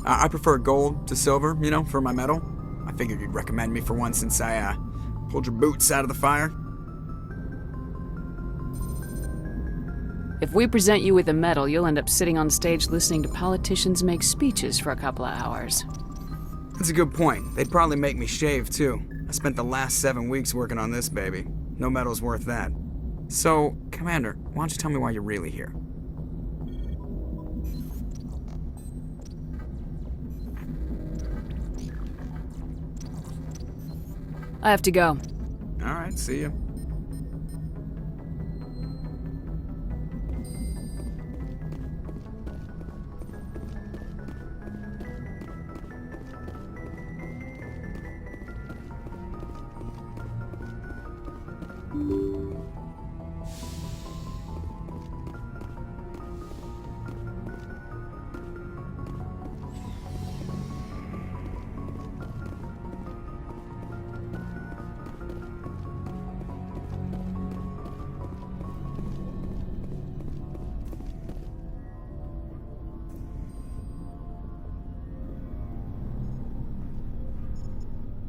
I prefer gold to silver, you know, for my medal. I figured you'd recommend me for one since I, pulled your boots out of the fire. If we present you with a medal, you'll end up sitting on stage listening to politicians make speeches for a couple of hours. That's a good point. They'd probably make me shave, too. I spent the last 7 weeks working on this baby. No medal's worth that. So, Commander, why don't you tell me why you're really here? I have to go. All right, see you.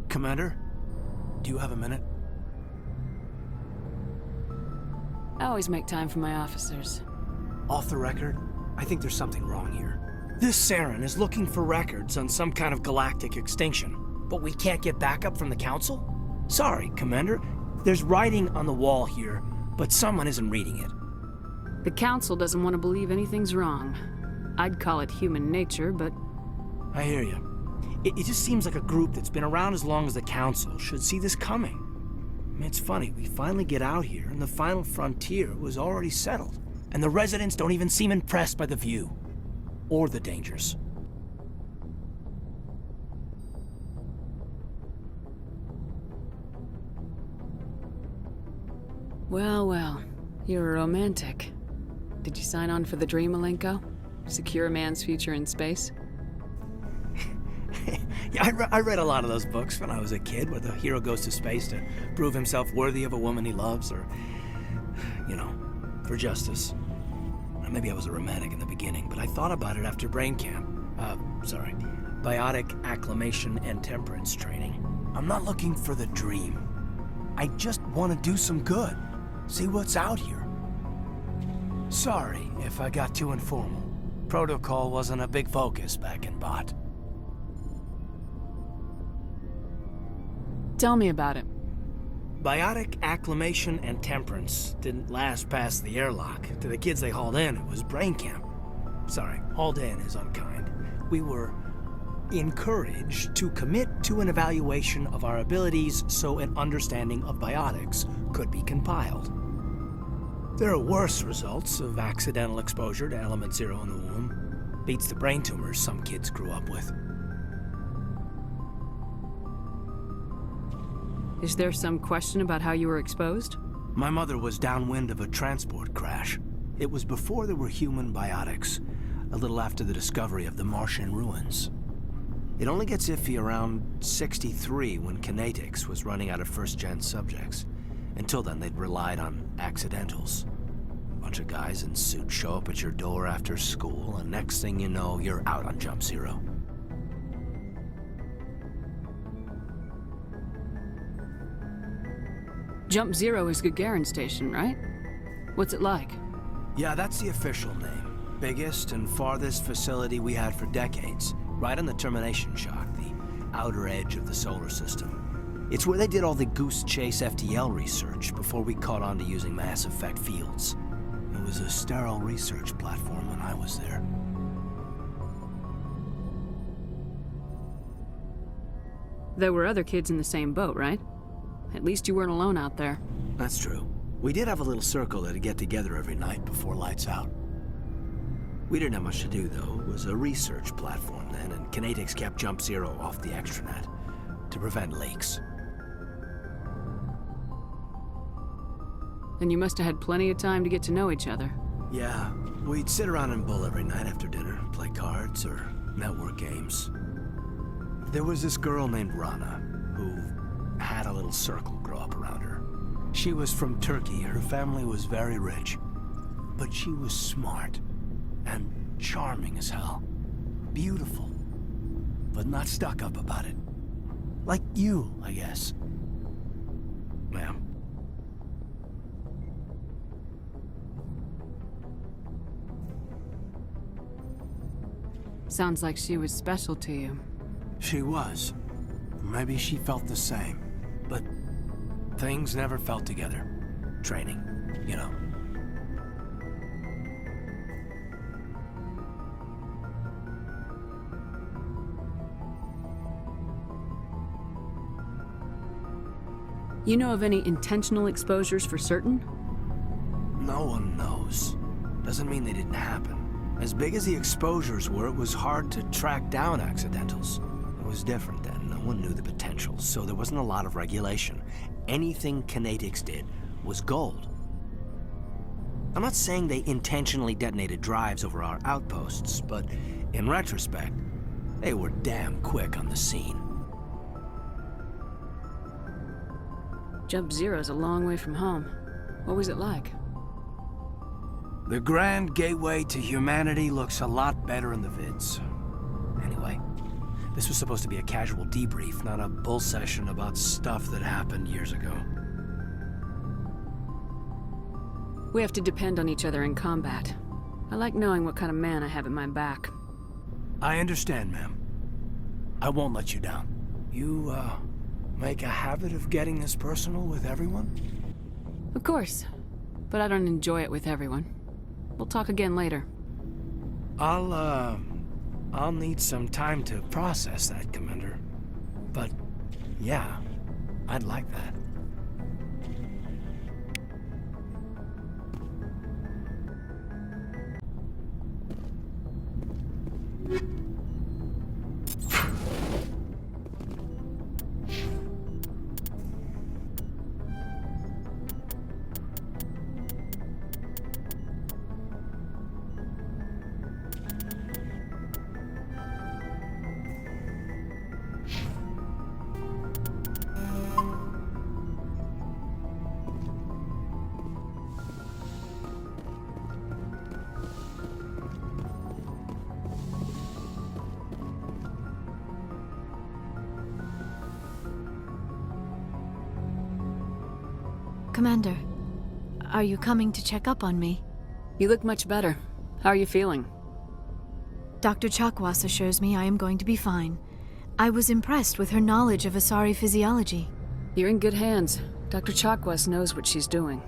Commander, do you have a minute? I always make time for my officers. Off the record, I think there's something wrong here. This Saren is looking for records on some kind of galactic extinction, but we can't get backup from the Council? Sorry, Commander. There's writing on the wall here, but someone isn't reading it. The Council doesn't want to believe anything's wrong. I'd call it human nature, but... I hear you. It just seems like a group that's been around as long as the Council should see this coming. I mean, it's funny, we finally get out here, and the final frontier was already settled. And the residents don't even seem impressed by the view. Or the dangers. Well, well. You're a romantic. Did you sign on for the dream, Malenko? Secure a man's future in space? Yeah, I read a lot of those books when I was a kid, where the hero goes to space to prove himself worthy of a woman he loves, or, you know, for justice. Maybe I was a romantic in the beginning, but I thought about it after brain camp. Biotic acclimation and temperance training. I'm not looking for the dream. I just want to do some good. See what's out here. Sorry if I got too informal. Protocol wasn't a big focus back in Bot. Tell me about it. Biotic acclimation and temperance didn't last past the airlock. To the kids they hauled in, it was brain camp. Sorry, hauled in is unkind. We were encouraged to commit to an evaluation of our abilities so an understanding of biotics could be compiled. There are worse results of accidental exposure to element 0 in the womb. Beats the brain tumors some kids grew up with. Is there some question about how you were exposed? My mother was downwind of a transport crash. It was before there were human biotics, a little after the discovery of the Martian ruins. It only gets iffy around 63 when Kinetics was running out of first-gen subjects. Until then, they'd relied on accidentals. A bunch of guys in suits show up at your door after school, and next thing you know, you're out on Jump Zero. Jump Zero is Gagarin Station, right? What's it like? Yeah, that's the official name. Biggest and farthest facility we had for decades. Right on the termination shock, the outer edge of the solar system. It's where they did all the Goose Chase FTL research before we caught on to using mass effect fields. It was a sterile research platform when I was there. There were other kids in the same boat, right? At least you weren't alone out there. That's true. We did have a little circle that'd get together every night before lights out. We didn't have much to do, though. It was a research platform then, and Kinetics kept Jump Zero off the extranet to prevent leaks. Then you must have had plenty of time to get to know each other. Yeah, we'd sit around and bull every night after dinner, play cards or network games. There was this girl named Reina, who had a little circle grow up around her. She was from Turkey. Her family was very rich. But she was smart and charming as hell. Beautiful. but not stuck up about it. Like you, I guess. Ma'am. Sounds like she was special to you. She was. Maybe she felt the same. But things never felt together. Training, you know. You know of any intentional exposures for certain? No one knows. Doesn't mean they didn't happen. As big as the exposures were, it was hard to track down accidentals. It was different then. No one knew the potential, so there wasn't a lot of regulation. Anything kinetics did was gold. I'm not saying they intentionally detonated drives over our outposts, but in retrospect, they were damn quick on the scene. Jump Zero's a long way from home. What was it like? The grand gateway to humanity looks a lot better in the vids. Anyway, this was supposed to be a casual debrief, not a bull session about stuff that happened years ago. We have to depend on each other in combat. I like knowing what kind of man I have at my back. I understand, ma'am. I won't let you down. You, make a habit of getting this personal with everyone? Of course, but I don't enjoy it with everyone. We'll talk again later. I'll need some time to process that, Commander. But, yeah, I'd like that. Commander, are you coming to check up on me? You look much better. How are you feeling? Dr. Chakwas assures me I am going to be fine. I was impressed with her knowledge of Asari physiology. You're in good hands. Dr. Chakwas knows what she's doing.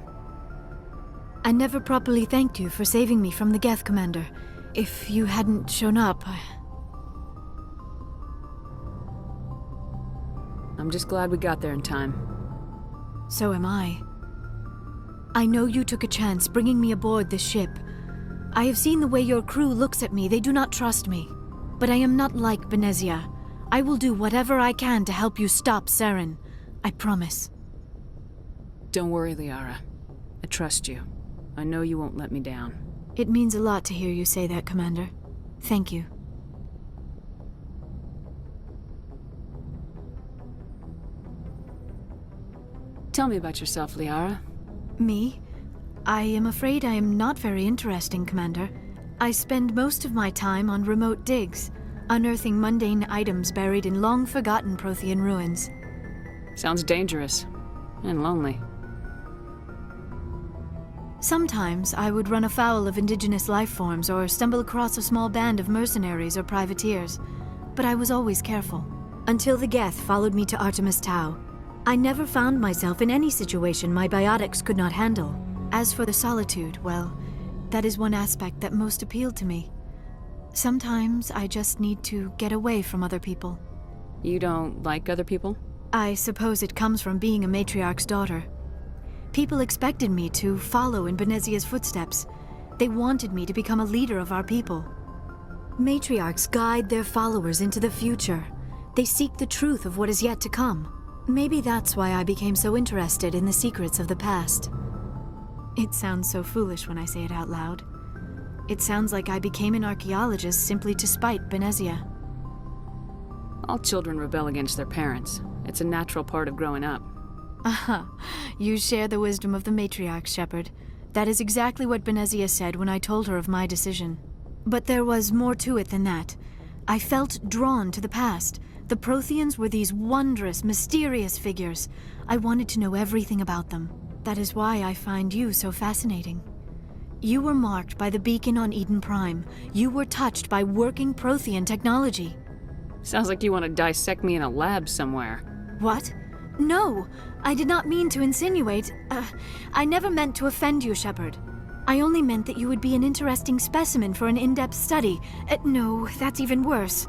I never properly thanked you for saving me from the Geth, Commander. If you hadn't shown up, I'm just glad we got there in time. So am I. I know you took a chance bringing me aboard this ship. I have seen the way your crew looks at me. They do not trust me. But I am not like Benezia. I will do whatever I can to help you stop Saren. I promise. Don't worry, Liara. I trust you. I know you won't let me down. It means a lot to hear you say that, Commander. Thank you. Tell me about yourself, Liara. Me? I am afraid I am not very interesting, Commander. I spend most of my time on remote digs, unearthing mundane items buried in long-forgotten Prothean ruins. Sounds dangerous. And lonely. Sometimes I would run afoul of indigenous life forms or stumble across a small band of mercenaries or privateers, but I was always careful. Until the Geth followed me to Artemis Tau. I never found myself in any situation my biotics could not handle. As for the solitude, well, that is one aspect that most appealed to me. Sometimes I just need to get away from other people. You don't like other people? I suppose it comes from being a matriarch's daughter. People expected me to follow in Benezia's footsteps. They wanted me to become a leader of our people. Matriarchs guide their followers into the future. They seek the truth of what is yet to come. Maybe that's why I became so interested in the secrets of the past. It sounds so foolish when I say it out loud. It sounds like I became an archaeologist simply to spite Benezia. All children rebel against their parents. It's a natural part of growing up. Aha, you share the wisdom of the matriarch, Shepard. That is exactly what Benezia said when I told her of my decision. But there was more to it than that. I felt drawn to the past. The Protheans were these wondrous, mysterious figures. I wanted to know everything about them. That is why I find you so fascinating. You were marked by the beacon on Eden Prime. You were touched by working Prothean technology. Sounds like you want to dissect me in a lab somewhere. What? No, I did not mean to insinuate. I never meant to offend you, Shepard. I only meant that you would be an interesting specimen for an in-depth study. No, that's even worse.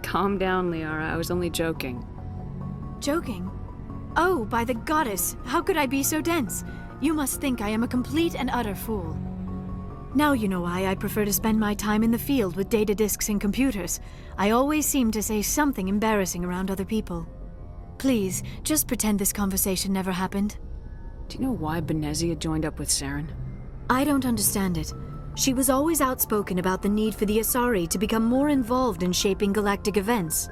Calm down, Liara. I was only joking. Joking? Oh, by the goddess, how could I be so dense? You must think I am a complete and utter fool. Now you know why I prefer to spend my time in the field with data disks and computers. I always seem to say something embarrassing around other people. Please, just pretend this conversation never happened. Do you know why Benezia joined up with Saren? I don't understand it. She was always outspoken about the need for the Asari to become more involved in shaping galactic events.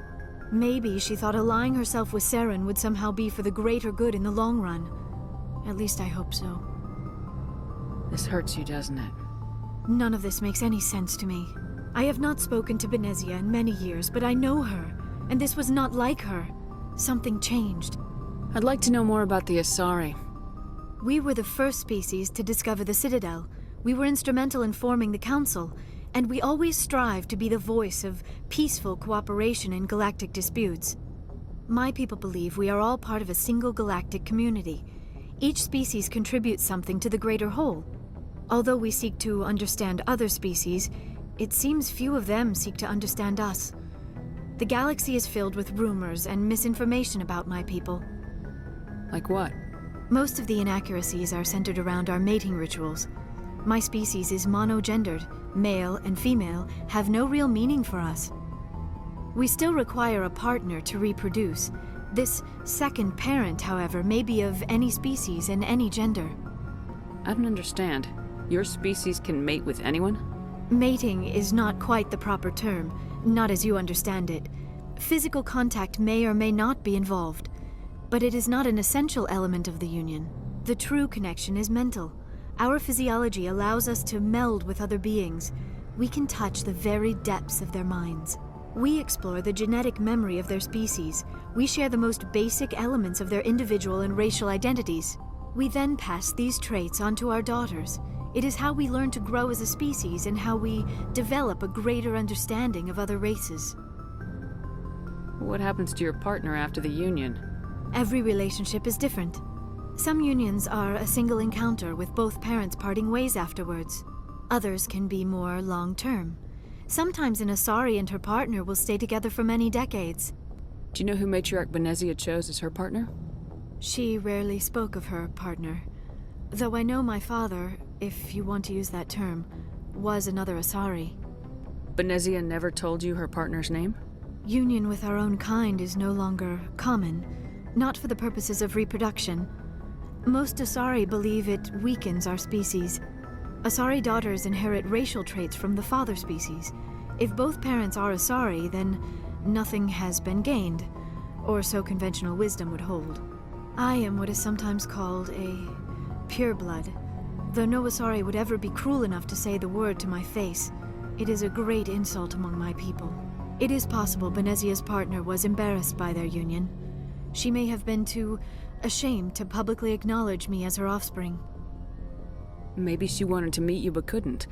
Maybe she thought allying herself with Saren would somehow be for the greater good in the long run. At least I hope so. This hurts you, doesn't it? None of this makes any sense to me. I have not spoken to Benezia in many years, but I know her, and this was not like her. Something changed. I'd like to know more about the Asari. We were the first species to discover the Citadel. We were instrumental in forming the Council, and we always strive to be the voice of peaceful cooperation in galactic disputes. My people believe we are all part of a single galactic community. Each species contributes something to the greater whole. Although we seek to understand other species, it seems few of them seek to understand us. The galaxy is filled with rumors and misinformation about my people. Like what? Most of the inaccuracies are centered around our mating rituals. My species is monogendered. Male and female have no real meaning for us. We still require a partner to reproduce. This second parent, however, may be of any species and any gender. I don't understand. Your species can mate with anyone? Mating is not quite the proper term, not as you understand it. Physical contact may or may not be involved, but it is not an essential element of the union. The true connection is mental. Our physiology allows us to meld with other beings. We can touch the very depths of their minds. We explore the genetic memory of their species. We share the most basic elements of their individual and racial identities. We then pass these traits on to our daughters. It is how we learn to grow as a species and how we develop a greater understanding of other races. What happens to your partner after the union? Every relationship is different. Some unions are a single encounter with both parents parting ways afterwards. Others can be more long-term. Sometimes an Asari and her partner will stay together for many decades. Do you know who Matriarch Benezia chose as her partner? She rarely spoke of her partner. Though I know my father, if you want to use that term, was another Asari. Benezia never told you her partner's name? Union with our own kind is no longer common, not for the purposes of reproduction. Most Asari believe it weakens our species. Asari daughters inherit racial traits from the father species. If both parents are Asari, then nothing has been gained, or so conventional wisdom would hold. I am what is sometimes called a pureblood. Though no Asari would ever be cruel enough to say the word to my face, it is a great insult among my people. It is possible Benezia's partner was embarrassed by their union. She may have been too ashamed to publicly acknowledge me as her offspring. Maybe she wanted to meet you but couldn't.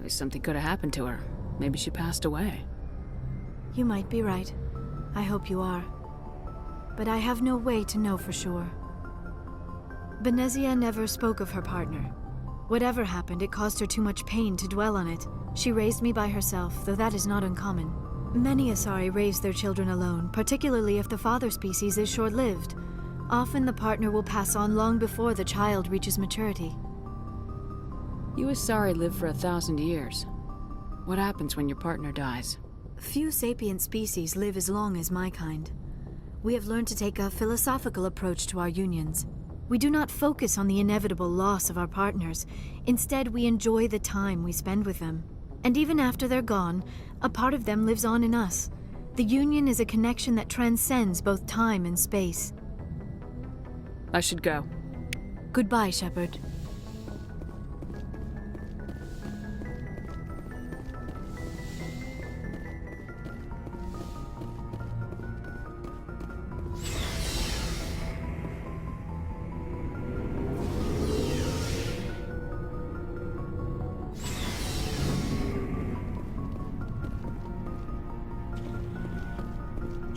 Something could have happened to her. Maybe she passed away. You might be right. I hope you are. But I have no way to know for sure. Benezia never spoke of her partner. Whatever happened, it caused her too much pain to dwell on it. She raised me by herself, though that is not uncommon. Many Asari raise their children alone, particularly if the father species is short-lived. Often the partner will pass on long before the child reaches maturity. You Asari live for 1,000 years. What happens when your partner dies? Few sapient species live as long as my kind. We have learned to take a philosophical approach to our unions. We do not focus on the inevitable loss of our partners. Instead, we enjoy the time we spend with them. And even after they're gone, a part of them lives on in us. The union is a connection that transcends both time and space. I should go. Goodbye, Shepard.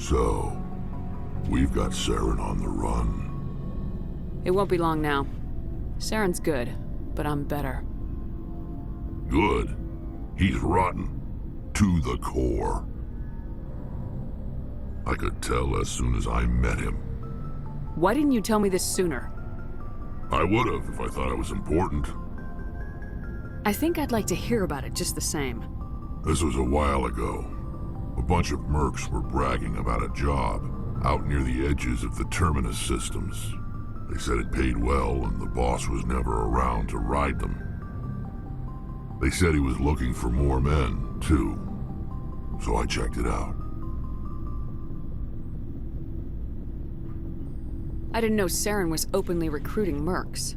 So, we've got Saren on the run. It won't be long now. Saren's good, but I'm better. Good. He's rotten. To the core. I could tell as soon as I met him. Why didn't you tell me this sooner? I would've if I thought it was important. I think I'd like to hear about it just the same. This was a while ago. A bunch of mercs were bragging about a job out near the edges of the Terminus systems. They said it paid well and the boss was never around to ride them. They said he was looking for more men, too. So I checked it out. I didn't know Saren was openly recruiting mercs.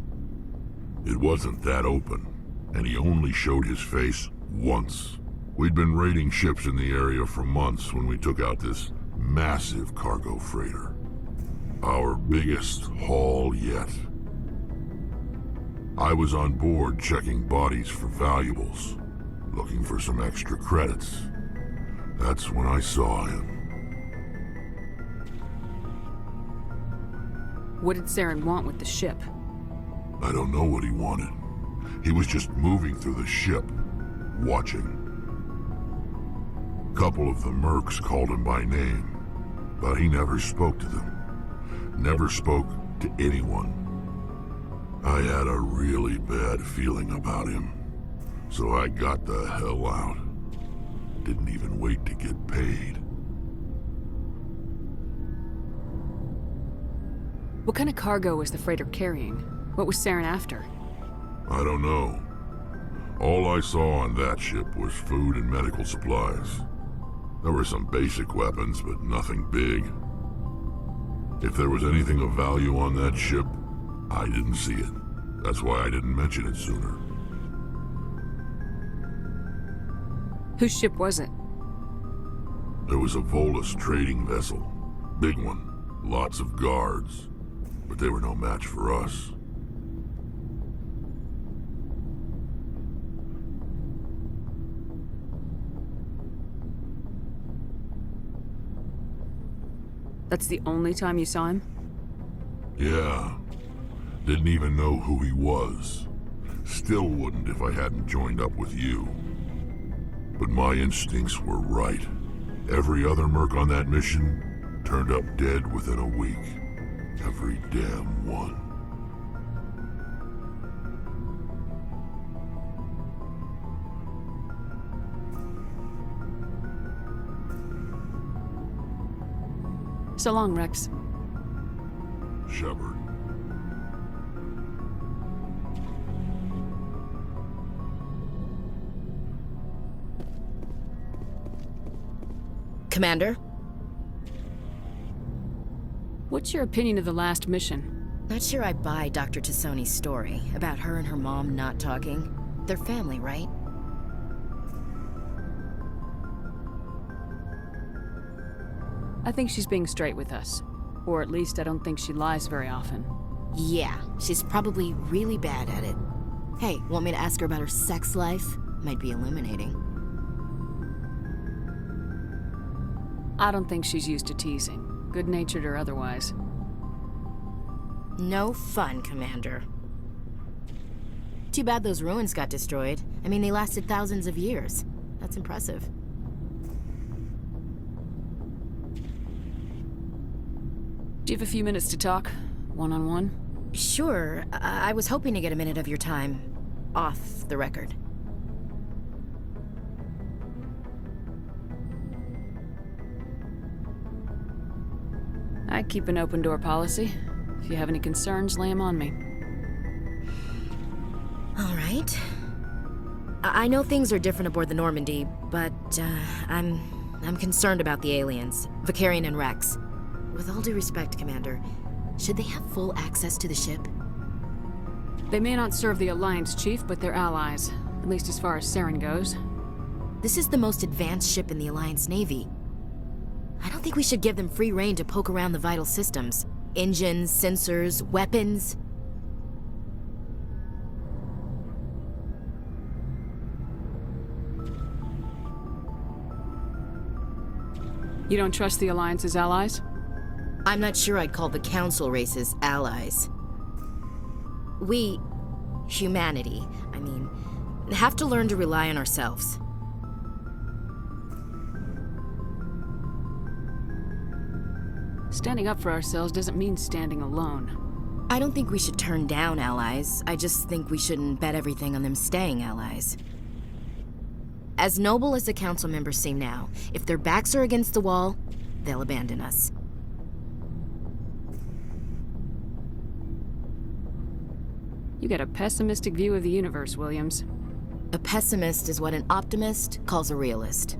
It wasn't that open, and he only showed his face once. We'd been raiding ships in the area for months when we took out this massive cargo freighter. Our biggest haul yet. I was on board checking bodies for valuables, looking for some extra credits. That's when I saw him. What did Saren want with the ship? I don't know what he wanted. He was just moving through the ship, watching. A couple of the mercs called him by name, but he never spoke to them. Never spoke to anyone. I had a really bad feeling about him, so I got the hell out. Didn't even wait to get paid. What kind of cargo was the freighter carrying? What was Saren after? I don't know. All I saw on that ship was food and medical supplies. There were some basic weapons, but nothing big. If there was anything of value on that ship, I didn't see it. That's why I didn't mention it sooner. Whose ship was it? It was a Volus trading vessel. Big one. Lots of guards. But they were no match for us. That's the only time you saw him? Yeah. Didn't even know who he was. Still wouldn't if I hadn't joined up with you. But my instincts were right. Every other merc on that mission turned up dead within a week. Every damn one. So long, Rex. Shepard. Commander? What's your opinion of the last mission? Not sure I buy Dr. Tassoni's story about her and her mom not talking. They're family, right? I think she's being straight with us. Or at least I don't think she lies very often. Yeah, she's probably really bad at it. Hey, want me to ask her about her sex life? Might be illuminating. I don't think she's used to teasing, good-natured or otherwise. No fun, Commander. Too bad those ruins got destroyed. I mean, they lasted thousands of years. That's impressive. Do you have a few minutes to talk? One-on-one? Sure. I was hoping to get a minute of your time off the record. I keep an open-door policy. If you have any concerns, lay them on me. All right. I know things are different aboard the Normandy, but I'm concerned about the aliens, Vicarian and Rex. With all due respect, Commander, should they have full access to the ship? They may not serve the Alliance, Chief, but they're allies. At least as far as Saren goes. This is the most advanced ship in the Alliance Navy. I don't think we should give them free rein to poke around the vital systems. Engines, sensors, weapons. You don't trust the Alliance's allies? I'm not sure I'd call the Council races allies. We, humanity, I mean, have to learn to rely on ourselves. Standing up for ourselves doesn't mean standing alone. I don't think we should turn down allies. I just think we shouldn't bet everything on them staying allies. As noble as the council members seem now, if their backs are against the wall, they'll abandon us. You get a pessimistic view of the universe, Williams. A pessimist is what an optimist calls a realist.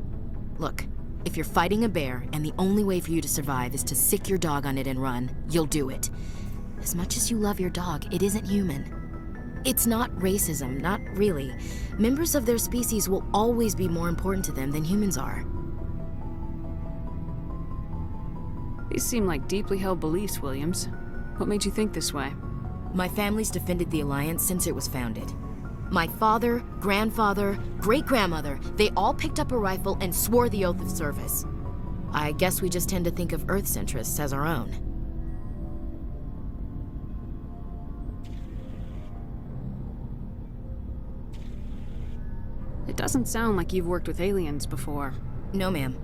Look, if you're fighting a bear and the only way for you to survive is to sick your dog on it and run, you'll do it. As much as you love your dog, it isn't human. It's not racism, not really. Members of their species will always be more important to them than humans are. These seem like deeply held beliefs, Williams. What made you think this way? My family's defended the Alliance since it was founded. My father, grandfather, great-grandmother, they all picked up a rifle and swore the oath of service. I guess we just tend to think of Earth's interests as our own. It doesn't sound like you've worked with aliens before. No, ma'am.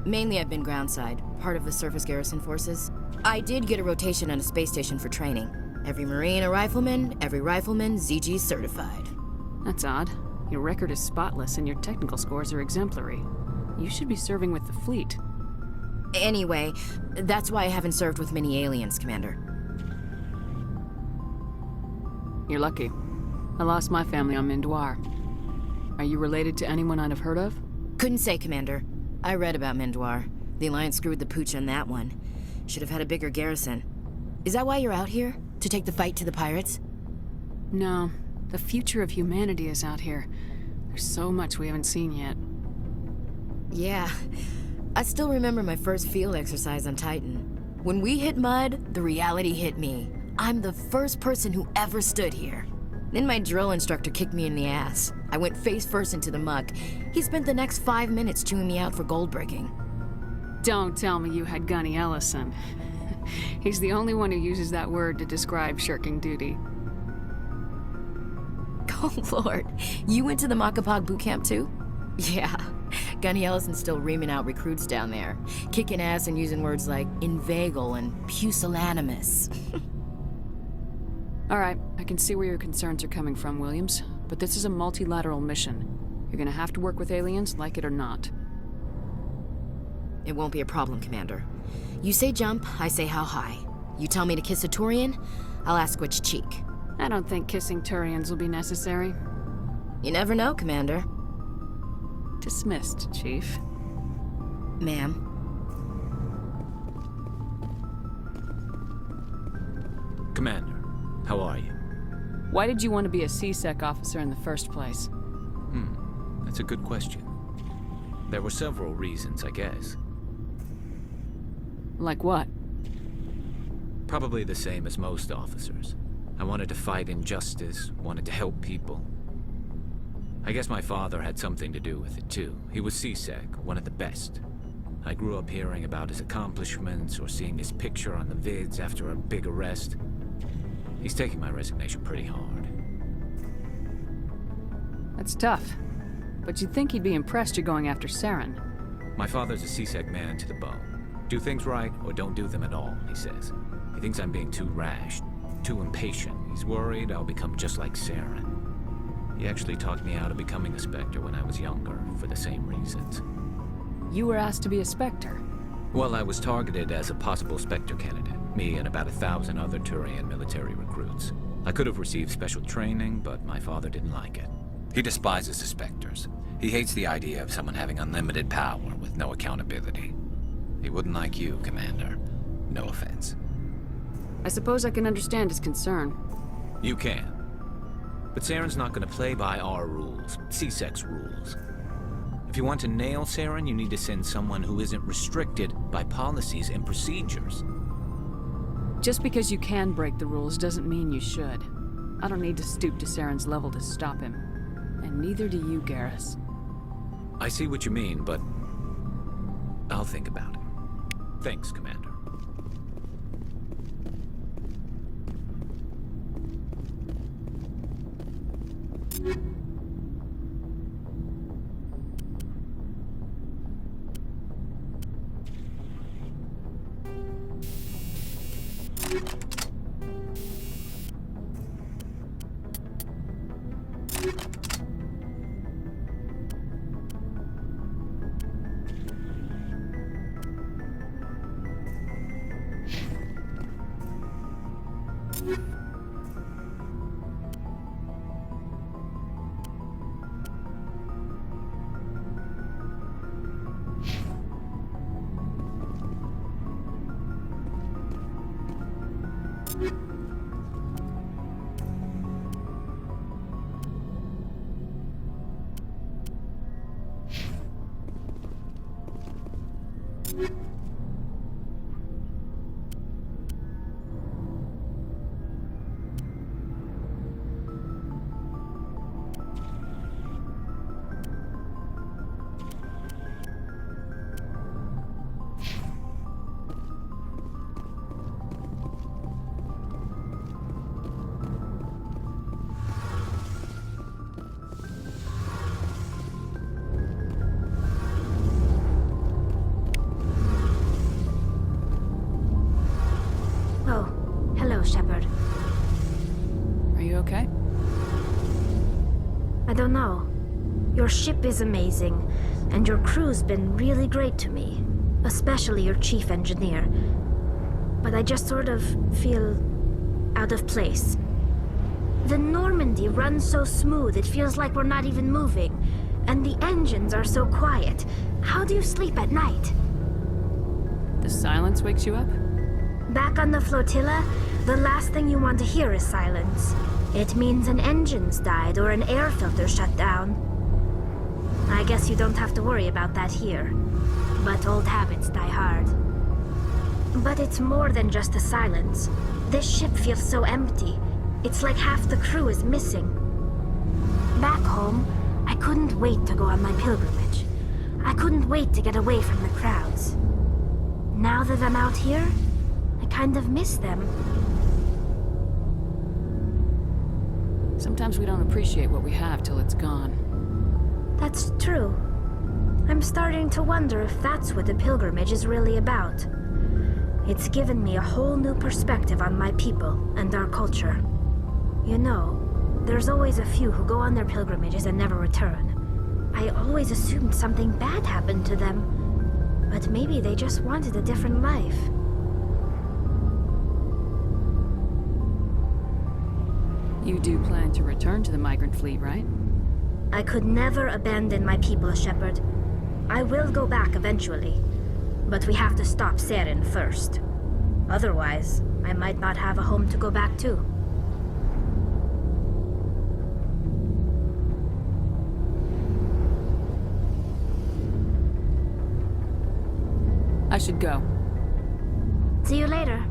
Mainly I've been groundside, part of the surface garrison forces. I did get a rotation on a space station for training. Every Marine a rifleman, every rifleman ZG certified. That's odd. Your record is spotless and your technical scores are exemplary. You should be serving with the fleet. Anyway, that's why I haven't served with many aliens, Commander. You're lucky. I lost my family on Mindoir. Are you related to anyone I'd have heard of? Couldn't say, Commander. I read about Mindoir. The Alliance screwed the pooch on that one. Should have had a bigger garrison. Is that why you're out here? To take the fight to the pirates? No. The future of humanity is out here. There's so much we haven't seen yet. Yeah. I still remember my first field exercise on Titan. When we hit mud, the reality hit me. I'm the first person who ever stood here. Then my drill instructor kicked me in the ass. I went face first into the muck. He spent the next 5 minutes chewing me out for gold breaking. Don't tell me you had Gunny Ellison. He's the only one who uses that word to describe shirking duty. Oh, Lord. You went to the Macapog boot camp, too? Yeah. Gunny Ellison's still reaming out recruits down there. Kicking ass and using words like inveigle and pusillanimous. All right, I can see where your concerns are coming from, Williams. But this is a multilateral mission. You're gonna have to work with aliens, like it or not. It won't be a problem, Commander. You say jump, I say how high. You tell me to kiss a Turian, I'll ask which cheek. I don't think kissing Turians will be necessary. You never know, Commander. Dismissed, Chief. Ma'am. Commander, how are you? Why did you want to be a C-Sec officer in the first place? That's a good question. There were several reasons, I guess. Like what? Probably the same as most officers. I wanted to fight injustice, wanted to help people. I guess my father had something to do with it too. He was C-Sec, one of the best. I grew up hearing about his accomplishments or seeing his picture on the vids after a big arrest. He's taking my resignation pretty hard. That's tough. But you'd think he'd be impressed you're going after Saren. My father's a C-Sec man to the bone. Do things right or don't do them at all, he says. He thinks I'm being too rash, too impatient. He's worried I'll become just like Saren. He actually talked me out of becoming a Spectre when I was younger, for the same reasons. You were asked to be a Spectre. Well, I was targeted as a possible Spectre candidate, me and about 1,000 other Turian military recruits. I could have received special training, but my father didn't like it. He despises the Spectres. He hates the idea of someone having unlimited power with no accountability. He wouldn't like you, Commander. No offense. I suppose I can understand his concern. You can. But Saren's not going to play by our rules, C-Sec's rules. If you want to nail Saren, you need to send someone who isn't restricted by policies and procedures. Just because you can break the rules doesn't mean you should. I don't need to stoop to Saren's level to stop him. And neither do you, Garrus. I see what you mean, but I'll think about it. Thanks, Commander. Oh, hello, Shepard. Are you okay? I don't know. Your ship is amazing, and your crew's been really great to me, especially your chief engineer. But I just sort of feel out of place. The Normandy runs so smooth it feels like we're not even moving, and the engines are so quiet. How do you sleep at night? The silence wakes you up? Back on the flotilla, the last thing you want to hear is silence. It means an engine's died or an air filter shut down. I guess you don't have to worry about that here. But old habits die hard. But it's more than just the silence. This ship feels so empty. It's like half the crew is missing. Back home, I couldn't wait to go on my pilgrimage. I couldn't wait to get away from the crowds. Now that I'm out here, I kind of miss them. Sometimes we don't appreciate what we have till it's gone. That's true. I'm starting to wonder if that's what the pilgrimage is really about. It's given me a whole new perspective on my people and our culture. You know, there's always a few who go on their pilgrimages and never return. I always assumed something bad happened to them, but maybe they just wanted a different life. You do plan to return to the migrant fleet, right? I could never abandon my people, Shepard. I will go back eventually, but we have to stop Saren first. Otherwise, I might not have a home to go back to. I should go. See you later.